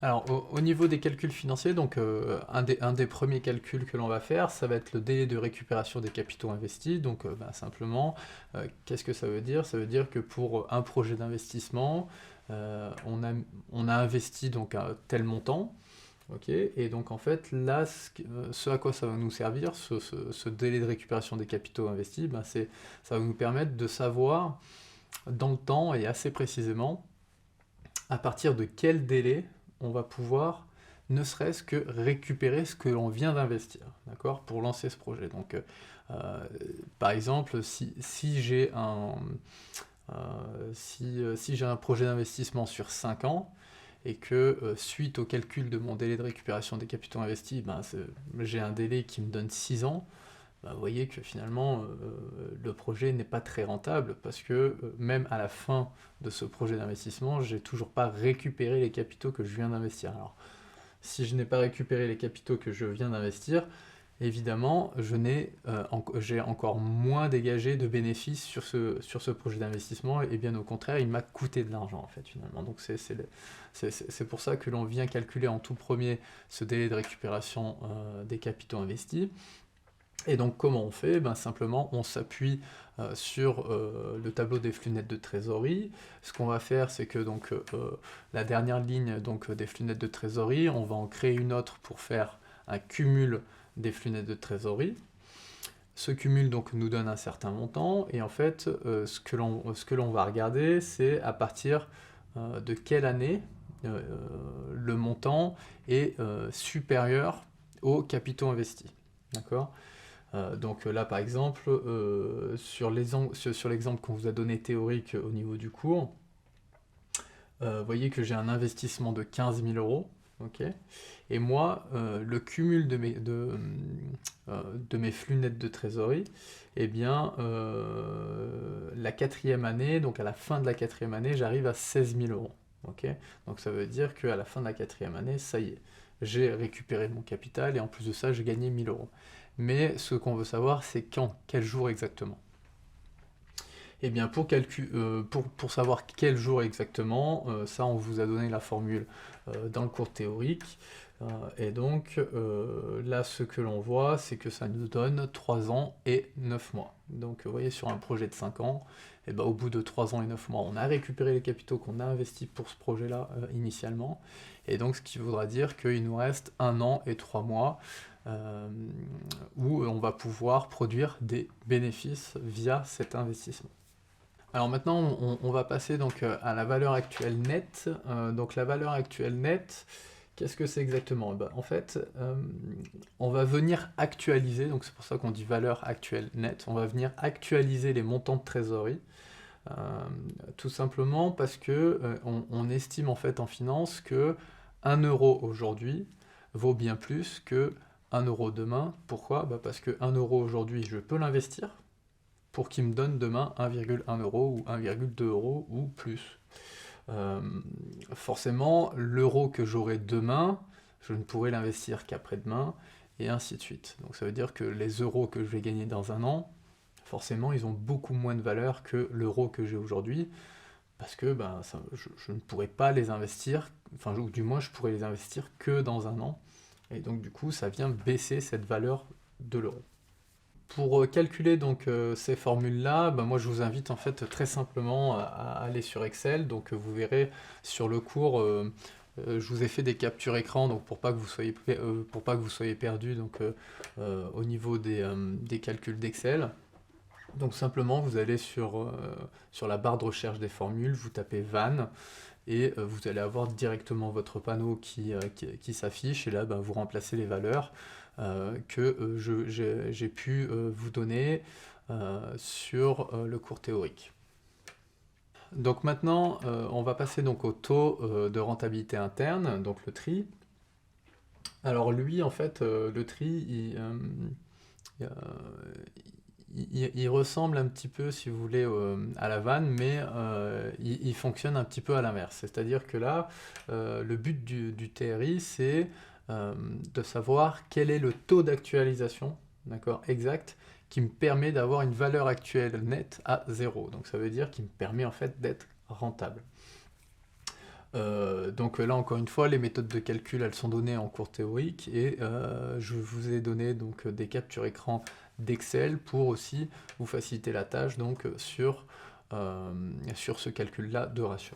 Alors, au niveau des calculs financiers, donc un des premiers calculs que l'on va faire, ça va être le délai de récupération des capitaux investis. Donc, simplement, qu'est-ce que ça veut dire? Ça veut dire que pour un projet d'investissement, on a investi donc un tel montant, ok? Et donc en fait, là, ce à quoi ça va nous servir, ce délai de récupération des capitaux investis, ça va nous permettre de savoir dans le temps et assez précisément à partir de quel délai on va pouvoir ne serait-ce que récupérer ce que l'on vient d'investir, d'accord, pour lancer ce projet. Donc, par exemple, si j'ai si j'ai un projet d'investissement sur 5 ans, et que suite au calcul de mon délai de récupération des capitaux investis, j'ai un délai qui me donne 6 ans, vous voyez que finalement le projet n'est pas très rentable parce que même à la fin de ce projet d'investissement, j'ai toujours pas récupéré les capitaux que je viens d'investir. Alors, si je n'ai pas récupéré les capitaux que je viens d'investir, évidemment, j'ai encore moins dégagé de bénéfices sur ce projet d'investissement, et bien au contraire, il m'a coûté de l'argent en fait finalement. Donc c'est pour ça que l'on vient calculer en tout premier ce délai de récupération des capitaux investis. Et donc comment on fait? Simplement on s'appuie sur le tableau des flux nets de trésorerie. Ce qu'on va faire, c'est que donc, la dernière ligne donc, des flux nets de trésorerie, on va en créer une autre pour faire un cumul des flux nets de trésorerie. Ce cumul donc, nous donne un certain montant, et en fait ce que l'on va regarder, c'est à partir de quelle année le montant est supérieur aux capitaux investis. D'accord? Donc là, par exemple, sur l'exemple qu'on vous a donné théorique au niveau du cours, vous voyez que j'ai un investissement de 15 000 euros. Ok. Et moi, le cumul de mes flux nets de trésorerie, eh bien, la quatrième année, donc à la fin de la quatrième année, j'arrive à 16 000 euros. Ok. Donc ça veut dire qu'à la fin de la quatrième année, ça y est, j'ai récupéré mon capital et en plus de ça, j'ai gagné 1000 euros. Mais ce qu'on veut savoir, c'est quand, quel jour exactement. Eh bien, pour savoir quel jour exactement, ça, on vous a donné la formule dans le cours théorique. Et donc, là, ce que l'on voit, c'est que ça nous donne 3 ans et 9 mois. Donc, vous voyez, sur un projet de 5 ans, et ben, au bout de 3 ans et 9 mois, on a récupéré les capitaux qu'on a investis pour ce projet-là initialement. Et donc, ce qui voudra dire qu'il nous reste 1 an et 3 mois euh, où on va pouvoir produire des bénéfices via cet investissement. Alors maintenant, on va passer donc à la valeur actuelle nette. Donc la valeur actuelle nette, qu'est-ce que c'est exactement? En fait, on va venir actualiser, donc c'est pour ça qu'on dit valeur actuelle nette, on va venir actualiser les montants de trésorerie, euh, tout simplement parce que on estime en fait en finance que 1 € aujourd'hui vaut bien plus que 1 € demain. Pourquoi? Parce que 1 € aujourd'hui, je peux l'investir, pour qu'il me donne demain 1,1 euro ou 1,2 euros ou plus. Euh, Forcément, l'euro que j'aurai demain, je ne pourrai l'investir qu'après-demain, et ainsi de suite. Donc ça veut dire que les euros que je vais gagner dans un an, forcément, ils ont beaucoup moins de valeur que l'euro que j'ai aujourd'hui, parce que je ne pourrai pas les investir, enfin, ou du moins, je pourrai les investir que dans un an, et donc du coup, ça vient baisser cette valeur de l'euro. Pour calculer donc ces formules-là, moi je vous invite en fait très simplement à aller sur Excel. Donc vous verrez sur le cours, je vous ai fait des captures écran donc pour pas que vous soyez perdu donc au niveau des calculs d'Excel. Donc simplement vous allez sur la barre de recherche des formules, vous tapez VAN et vous allez avoir directement votre panneau qui s'affiche, et là vous remplacez les valeurs que j'ai pu vous donner sur le cours théorique. Donc maintenant, on va passer donc au taux de rentabilité interne, donc le TRI. Alors lui, en fait, le TRI, euh, il ressemble un petit peu, si vous voulez, à la vanne, mais il fonctionne un petit peu à l'inverse. C'est-à-dire que là, le but du TRI, c'est de savoir quel est le taux d'actualisation, d'accord, exact, qui me permet d'avoir une valeur actuelle nette à 0. Donc ça veut dire qu'il me permet en fait d'être rentable. Donc là, encore une fois, les méthodes de calcul, elles sont données en cours théorique et je vous ai donné donc des captures écran d'Excel pour aussi vous faciliter la tâche donc sur ce calcul-là de ratio.